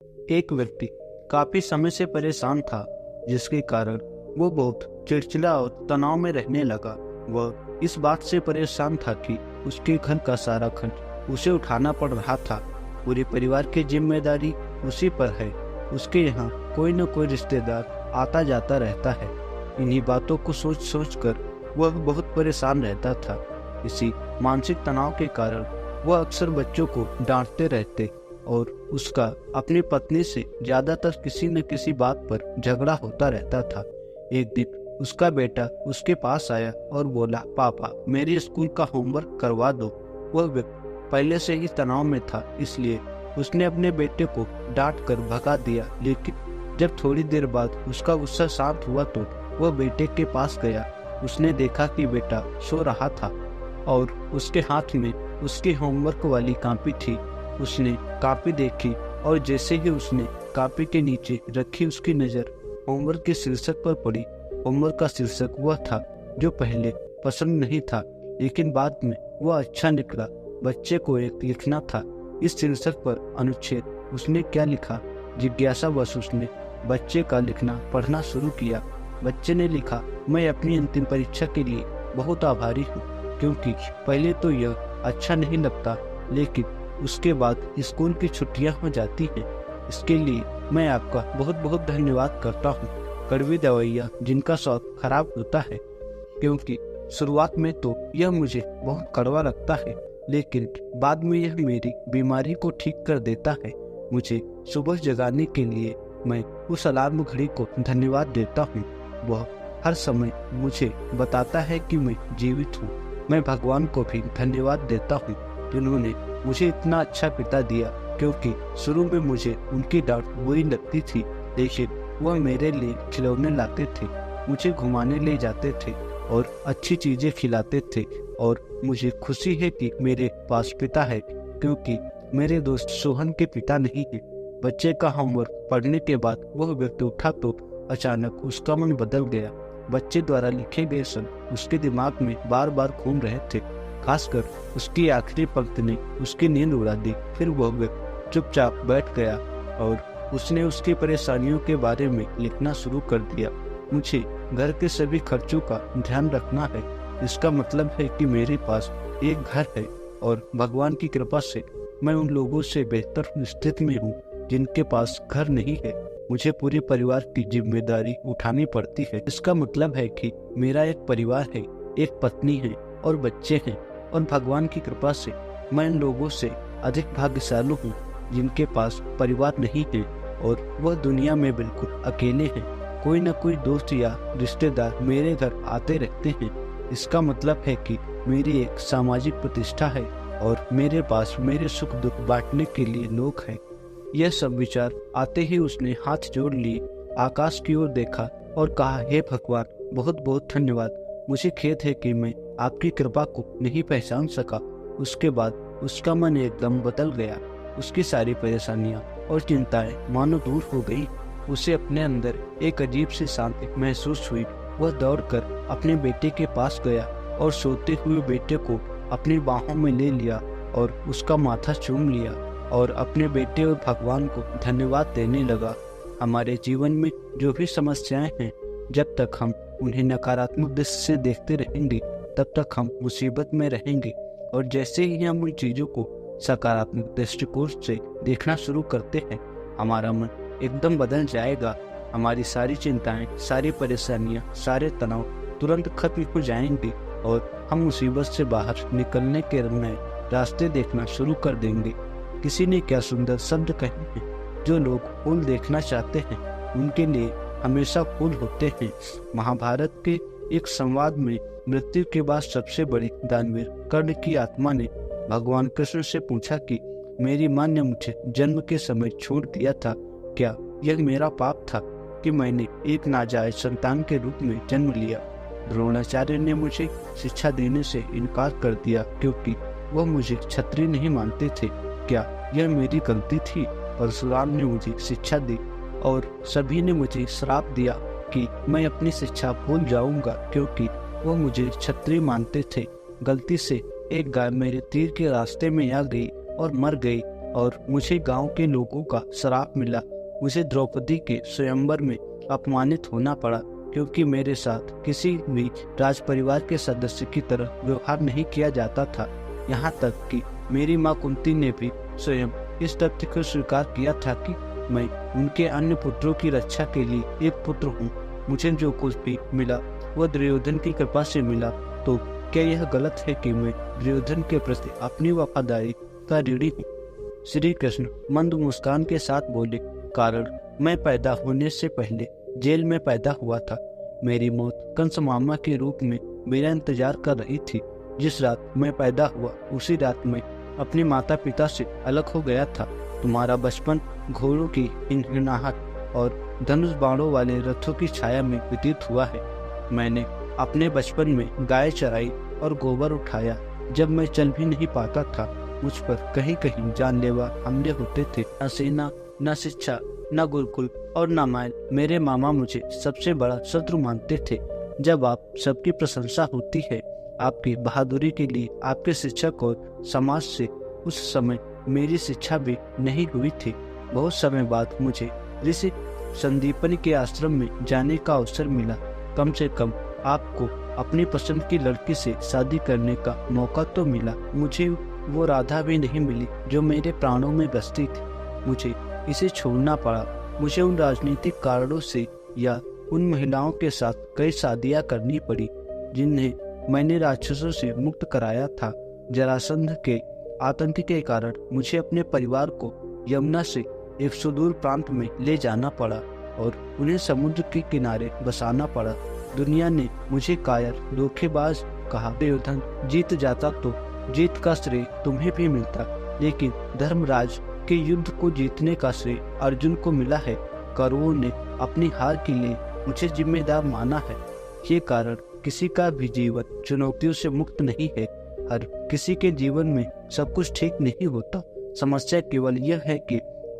एक व्यक्ति काफी समय से परेशान था, जिसके कारण वो बहुत चिड़चिड़ा और तनाव में रहने लगा। वह इस बात से परेशान था कि उसके घर का सारा खर्च उसे उठाना पड़ रहा था। पूरे परिवार की जिम्मेदारी उसी पर है। उसके यहाँ कोई न कोई रिश्तेदार आता जाता रहता है। इन्हीं बातों को सोच सोच कर वह बहुत परेशान रहता था। इसी मानसिक तनाव के कारण वह अक्सर बच्चों को डांटते रहते और उसका अपनी पत्नी से ज्यादातर किसी न किसी बात पर झगड़ा होता रहता था। एक दिन उसका बेटा उसके पास आया और बोला, पापा मेरे स्कूल का होमवर्क करवा दो। वह व्यक्ति पहले से ही तनाव में था, इसलिए उसने अपने बेटे को डांट कर भगा दिया। लेकिन जब थोड़ी देर बाद उसका गुस्सा शांत हुआ तो वह बेटे के पास गया। उसने देखा कि बेटा सो रहा था और उसके हाथ में उसकी होमवर्क वाली कॉपी थी। उसने कॉपी देखी और जैसे ही उसने कॉपी के नीचे रखी, उसकी नज़र होमवर्क के शीर्षक पर पड़ी। होमवर्क का शीर्षक वह था जो पहले पसंद नहीं था, लेकिन बाद में वह अच्छा निकला। बच्चे को एक लिखना था। इस शीर्षक पर अनुच्छेद उसने क्या लिखा? जिज्ञासावश उसने बच्चे का लिखना पढ़ना शुरू किया। बच्चे ने लिखा, मैं अपनी अंतिम परीक्षा के लिए बहुत आभारी हूँ, क्योंकि पहले तो यह अच्छा नहीं लगता, लेकिन उसके बाद स्कूल की छुट्टियां हो जाती हैं। इसके लिए मैं आपका बहुत बहुत धन्यवाद करता हूँ। कड़वी दवाइयाँ जिनका स्वाद खराब होता है, क्योंकि शुरुआत में तो यह मुझे बहुत कड़वा लगता है, लेकिन बाद में यह मेरी बीमारी को ठीक कर देता है। मुझे सुबह जगाने के लिए मैं उस अलार्म घड़ी को धन्यवाद देता हूँ। वह हर समय मुझे बताता है कि मैं जीवित हूँ। मैं भगवान को भी धन्यवाद देता हूँ, जिन्होंने मुझे इतना अच्छा पिता दिया, क्योंकि शुरू में मुझे उनकी डांट बुरी लगती थी, लेकिन वह मेरे लिए खिलौने लाते थे, मुझे घुमाने ले जाते थे और अच्छी चीजें खिलाते थे। और मुझे खुशी है कि मेरे पास पिता है, क्योंकि मेरे दोस्त सोहन के पिता नहीं है। बच्चे का होमवर्क पढ़ने के बाद वह व्यक्ति उठा तो अचानक उसका मन बदल गया। बच्चे द्वारा लिखे गए शब्द उसके दिमाग में बार बार घूम रहे थे। खासकर उसकी आखिरी पंक्ति ने उसकी नींद उड़ा दी। फिर वह व्यक्ति चुपचाप बैठ गया और उसने उसकी परेशानियों के बारे में लिखना शुरू कर दिया। मुझे घर के सभी खर्चों का ध्यान रखना है। इसका मतलब है कि मेरे पास एक घर है और भगवान की कृपा से मैं उन लोगों से बेहतर स्थिति में हूँ जिनके पास घर नहीं है। मुझे पूरे परिवार की जिम्मेदारी उठानी पड़ती है। इसका मतलब है कि मेरा एक परिवार है, एक पत्नी है और बच्चे हैं, और भगवान की कृपा से मैं इन लोगों से अधिक भाग्यशाली हूँ जिनके पास परिवार नहीं है और वह दुनिया में बिल्कुल अकेले हैं। कोई न कोई दोस्त या रिश्तेदार मेरे घर आते रहते हैं। इसका मतलब है कि मेरी एक सामाजिक प्रतिष्ठा है और मेरे पास मेरे सुख दुख बांटने के लिए लोग हैं। यह सब विचार आते ही उसने हाथ जोड़ लिए, आकाश की ओर देखा और कहा, हे भगवान, बहुत बहुत धन्यवाद। मुझे खेद है कि मैं आपकी कृपा को नहीं पहचान सका। उसके बाद उसका मन एकदम बदल गया। उसकी सारी परेशानियां और चिंताएं मानो दूर हो गई। उसे अपने अंदर एक अजीब सी शांति महसूस हुई। वह दौड़कर अपने बेटे के पास गया और सोते हुए बेटे को अपनी बाहों में ले लिया और उसका माथा चूम लिया और अपने बेटे और भगवान को धन्यवाद देने लगा। हमारे जीवन में जो भी समस्याएं हैं, जब तक हम उन्हें नकारात्मक दृष्टि से देखते रहेंगे, तब तक हम मुसीबत में रहेंगे। और जैसे ही हम उन चीजों को सकारात्मक दृष्टिकोण से देखना शुरू करते हैं, हमारा मन एकदम बदल जाएगा। हमारी सारी चिंताएं, सारी परेशानियां, सारे तनाव तुरंत खत्म हो जाएंगे और हम मुसीबत से बाहर निकलने के नए रास्ते देखना शुरू कर देंगे। किसी ने क्या सुंदर शब्द कहे हैं, जो लोग फूल देखना चाहते हैं उनके लिए हमेशा फूल होते हैं। महाभारत के एक संवाद में मृत्यु के बाद सबसे बड़ी दानवीर कर्ण की आत्मा ने भगवान कृष्ण से पूछा कि मेरी मां ने मुझे जन्म के समय छोड़ दिया था, क्या यह मेरा पाप था कि मैंने एक नाजायज संतान के रूप में जन्म लिया? द्रोणाचार्य ने मुझे शिक्षा देने से इनकार कर दिया क्योंकि वह मुझे क्षत्रिय नहीं मानते थे। क्या यह मेरी गलती थी? परशुराम ने मुझे शिक्षा दी और सभी ने मुझे श्राप दिया कि मैं अपनी शिक्षा भूल जाऊंगा, क्योंकि वो मुझे क्षत्रिय मानते थे। गलती से एक गाय मेरे तीर के रास्ते में आ गई और मर गई। और मुझे गांव के लोगों का श्राप मिला। मुझे द्रौपदी के स्वयंवर में अपमानित होना पड़ा, क्योंकि मेरे साथ किसी भी राज परिवार के सदस्य की तरह व्यवहार नहीं किया जाता था। यहाँ तक कि मेरी माँ कुंती ने भी स्वयं इस तथ्य को स्वीकार किया था कि मैं उनके अन्य पुत्रों की रक्षा के लिए एक पुत्र हूँ। मुझे जो कुछ भी मिला वह दुर्योधन की कृपा से मिला, तो क्या यह गलत है कि मैं दुर्योधन के प्रति अपनी वफादारी का ऋणी हूँ? श्री कृष्ण मंद मुस्कान के साथ बोले, कारण मैं पैदा होने से पहले जेल में पैदा हुआ था। मेरी मौत कंस मामा के रूप में मेरा इंतजार कर रही थी। जिस रात मैं पैदा हुआ उसी रात मैं अपने माता पिता से अलग हो गया था। तुम्हारा बचपन घोड़ों की हिनहिनाहट और धनुष बाणों वाले रथों की छाया में व्यतीत हुआ है। मैंने अपने बचपन में गाय चराई और गोबर उठाया। जब मैं चल भी नहीं पाता था, मुझ पर कहीं कहीं जानलेवा हमले होते थे। न सेना, न शिक्षा, न गुरुकुल और न माइल। मेरे मामा मुझे सबसे बड़ा शत्रु मानते थे। जब आप सबकी प्रशंसा होती है आपकी बहादुरी के लिए आपके शिक्षक और समाज से, उस समय मेरी शिक्षा भी नहीं हुई थी। बहुत समय बाद मुझे ऋषि संदीपनी के आश्रम में जाने का अवसर मिला। कम से कम आपको अपनी पसंद की लड़की से शादी करने का मौका तो मिला। मुझे वो राधा भी नहीं मिली जो मेरे प्राणों में बसती थी। मुझे इसे छोड़ना पड़ा। मुझे उन राजनीतिक कारणों से या उन महिलाओं के साथ कई शादियां करनी पड़ी जिन्हें मैंने राक्षसों से मुक्त कराया था। जरासंध के आतंक के कारण मुझे अपने परिवार को यमुना से एक सुदूर प्रांत में ले जाना पड़ा और उन्हें समुद्र के किनारे बसाना पड़ा। दुनिया ने मुझे कायर, धोखेबाज कहा। दुर्योधन जीत जाता तो जीत का श्रेय तुम्हें भी मिलता, लेकिन धर्मराज के युद्ध को जीतने का श्रेय अर्जुन को मिला है। कौरवों ने अपनी हार के लिए मुझे जिम्मेदार माना है। ये कारण किसी का भी जीवन चुनौतियों से मुक्त नहीं है। हर किसी के जीवन में सब कुछ ठीक नहीं होता। समस्या केवल यह है कि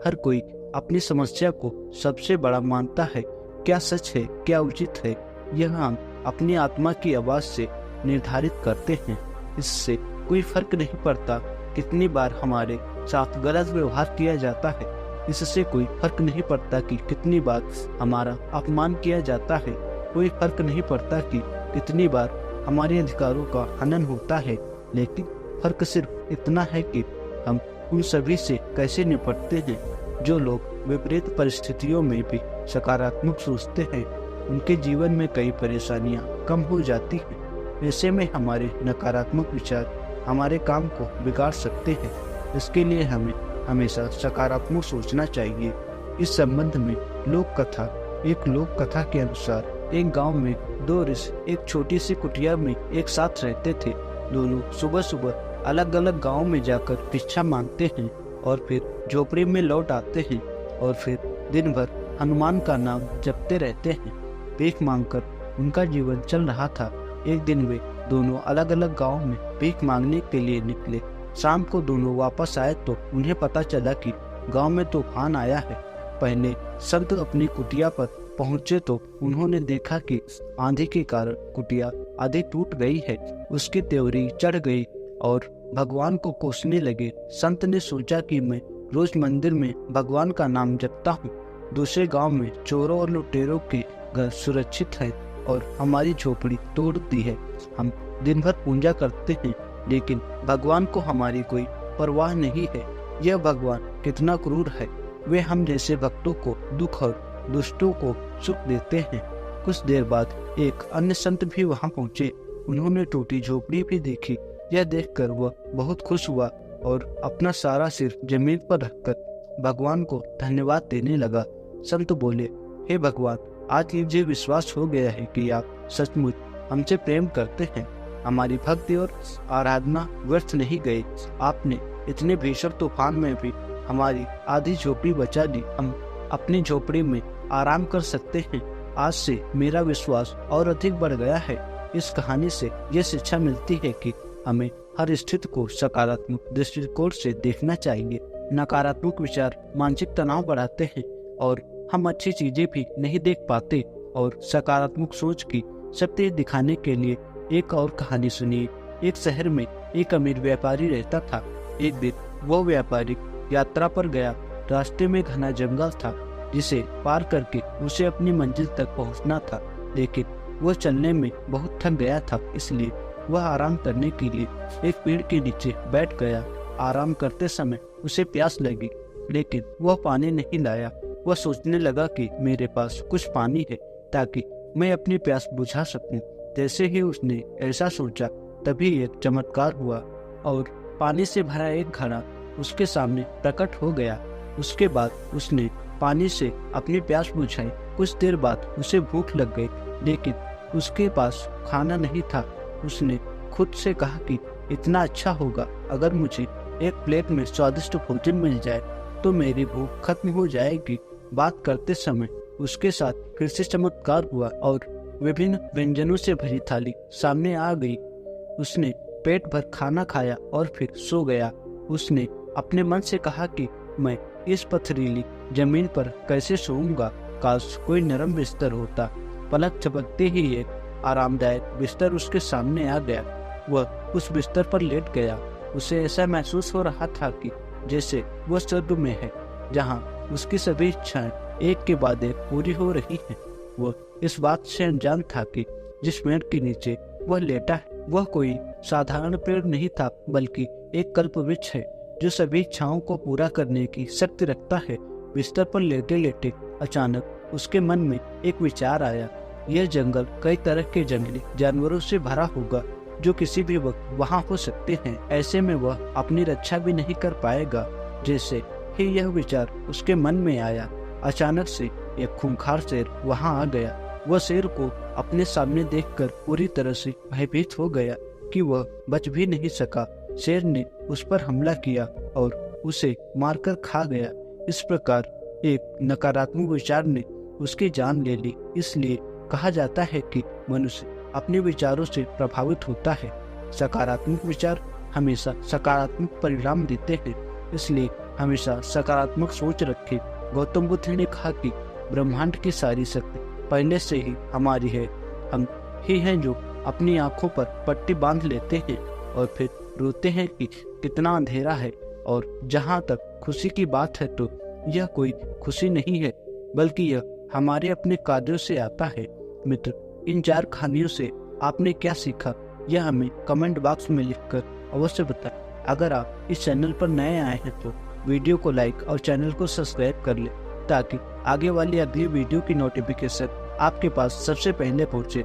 हर कोई अपनी समस्या को सबसे बड़ा मानता है। क्या सच है, क्या उचित है, यह हम अपनी आत्मा की आवाज से निर्धारित करते हैं। इससे कोई फर्क नहीं पड़ता कितनी बार हमारे साथ गलत व्यवहार किया जाता है। इससे कोई फर्क नहीं पड़ता कि कितनी बार हमारा अपमान किया जाता है। कोई फर्क नहीं पड़ता कि कितनी बार हमारे अधिकारों का हनन होता है। लेकिन फर्क सिर्फ इतना है कि हम उन सभी से कैसे निपटते हैं। जो लोग विपरीत परिस्थितियों में भी सकारात्मक सोचते हैं, उनके जीवन में कई परेशानियां कम हो जाती हैं। ऐसे में हमारे नकारात्मक विचार हमारे काम को बिगाड़ सकते हैं। इसके लिए हमें हमेशा सकारात्मक सोचना चाहिए। इस संबंध में एक लोक कथा के अनुसार एक गांव में दो ऋषि एक छोटी सी कुटिया में एक साथ रहते थे। दोनों सुबह सुबह अलग अलग गांव में जाकर भिक्षा मांगते हैं और फिर झोपड़ी में लौट आते हैं और फिर दिन भर हनुमान का नाम जपते रहते हैं। भीख मांगकर उनका जीवन चल रहा था। एक दिन वे दोनों अलग अलग गांव में भीख मांगने के लिए निकले। शाम को दोनों वापस आए तो उन्हें पता चला कि गांव में तूफान आया है। पहले संत अपनी कुटिया पर पहुंचे तो उन्होंने देखा कि आंधी के कारण कुटिया आधी टूट गई है। उसकी त्योरी चढ़ गई और भगवान को कोसने लगे। संत ने सोचा कि मैं रोज मंदिर में भगवान का नाम जपता हूँ। दूसरे गांव में चोरों और लुटेरों के घर सुरक्षित हैं और हमारी झोपड़ी तोड़ दी है। हम दिन भर पूजा करते हैं, लेकिन भगवान को हमारी कोई परवाह नहीं है। यह भगवान कितना क्रूर है। वे हम जैसे भक्तों को दुख और दुष्टों को सुख देते हैं। कुछ देर बाद एक अन्य संत भी वहां पहुंचे। उन्होंने टूटी झोपड़ी भी देखी। यह देखकर वह बहुत खुश हुआ और अपना सारा सिर जमीन पर रखकर भगवान को धन्यवाद देने लगा। संत बोले, हे भगवान, आज मुझे विश्वास हो गया है कि आप सचमुच हमसे प्रेम करते हैं। हमारी भक्ति और आराधना व्यर्थ नहीं गई। आपने इतने भीषण तूफान में भी हमारी आधी झोपड़ी बचा दी। हम अपनी झोपड़ी में आराम कर सकते हैं। आज से मेरा विश्वास और अधिक बढ़ गया है। इस कहानी से यह शिक्षा मिलती है कि हमें हर स्थिति को सकारात्मक दृष्टिकोण से देखना चाहिए। नकारात्मक विचार मानसिक तनाव बढ़ाते हैं और हम अच्छी चीजें भी नहीं देख पाते। और सकारात्मक सोच की शक्ति दिखाने के लिए एक और कहानी सुनिए। एक शहर में एक अमीर व्यापारी रहता था। एक दिन वो व्यापारी यात्रा पर गया। रास्ते में घना जंगल था जिसे पार करके उसे अपनी मंजिल तक पहुंचना था, लेकिन वह चलने में बहुत थक गया था, इसलिए वह आराम करने के लिए एक पेड़ के नीचे बैठ गया। आराम करते समय उसे प्यास लगी, लेकिन वह पानी नहीं लाया। वह सोचने लगा कि मेरे पास कुछ पानी है ताकि मैं अपनी प्यास बुझा सकूं। जैसे ही उसने ऐसा सोचा, तभी एक चमत्कार हुआ और पानी से भरा एक घड़ा उसके सामने प्रकट हो गया। उसके बाद उसने पानी से अपनी प्यास बुझाई। कुछ देर बाद उसे भूख लग गई, लेकिन उसके पास खाना नहीं था। उसने खुद से कहा कि इतना अच्छा होगा अगर मुझे एक प्लेट में स्वादिष्ट भोजन मिल जाए तो मेरी भूख खत्म हो जाएगी। बात करते समय उसके साथ फिर से चमत्कार हुआ और विभिन्न व्यंजनों से भरी थाली सामने आ गई। उसने पेट भर खाना खाया और फिर सो गया। उसने अपने मन से कहा कि मैं इस पथरीली जमीन पर कैसे सोऊंगा, काश कोई नरम बिस्तर होता। पलक झपकते ही एक आरामदायक बिस्तर उसके सामने आ गया। वह उस बिस्तर पर लेट गया। उसे ऐसा महसूस हो रहा था कि जैसे वह स्वर्ग में है, जहां उसकी सभी इच्छाएं एक के बाद एक पूरी हो रही हैं। वह इस बात से अनजान था कि जिस पेड़ के नीचे वह लेटा है वह कोई साधारण पेड़ नहीं था, बल्कि एक कल्पवृक्ष है जो सभी इच्छाओं को पूरा करने की शक्ति रखता है। बिस्तर पर लेटे लेटे अचानक उसके मन में एक विचार आया। यह जंगल कई तरह के जंगली जानवरों से भरा होगा जो किसी भी वक्त वहां हो सकते हैं। ऐसे में वह अपनी रक्षा भी नहीं कर पाएगा। जैसे ही यह विचार उसके मन में आया, अचानक से एक खूंखार शेर वहां आ गया। वह शेर को अपने सामने देखकर पूरी तरह से भयभीत हो गया कि वह बच भी नहीं सका। शेर ने उस पर हमला किया और उसे मारकर खा गया। इस प्रकार एक नकारात्मक विचार ने उसकी जान ले ली। इसलिए कहा जाता है कि मनुष्य अपने विचारों से प्रभावित होता है। सकारात्मक विचार हमेशा सकारात्मक परिणाम देते हैं, इसलिए हमेशा सकारात्मक सोच रखें। गौतम बुद्ध ने कहा कि ब्रह्मांड की सारी शक्ति पहले से ही हमारी है। हम ही हैं जो अपनी आंखों पर पट्टी बांध लेते हैं और फिर रोते हैं कि कितना अंधेरा है। और जहाँ तक खुशी की बात है तो यह कोई खुशी नहीं है, बल्कि यह हमारे अपने कार्यों से आता है। मित्र, इन 4 कहानियों से आपने क्या सीखा, यह हमें कमेंट बॉक्स में लिखकर अवश्य बताएं। अगर आप इस चैनल पर नए आए हैं तो वीडियो को लाइक और चैनल को सब्सक्राइब कर लें, ताकि आगे वाली अगली वीडियो की नोटिफिकेशन आपके पास सबसे पहले पहुंचे।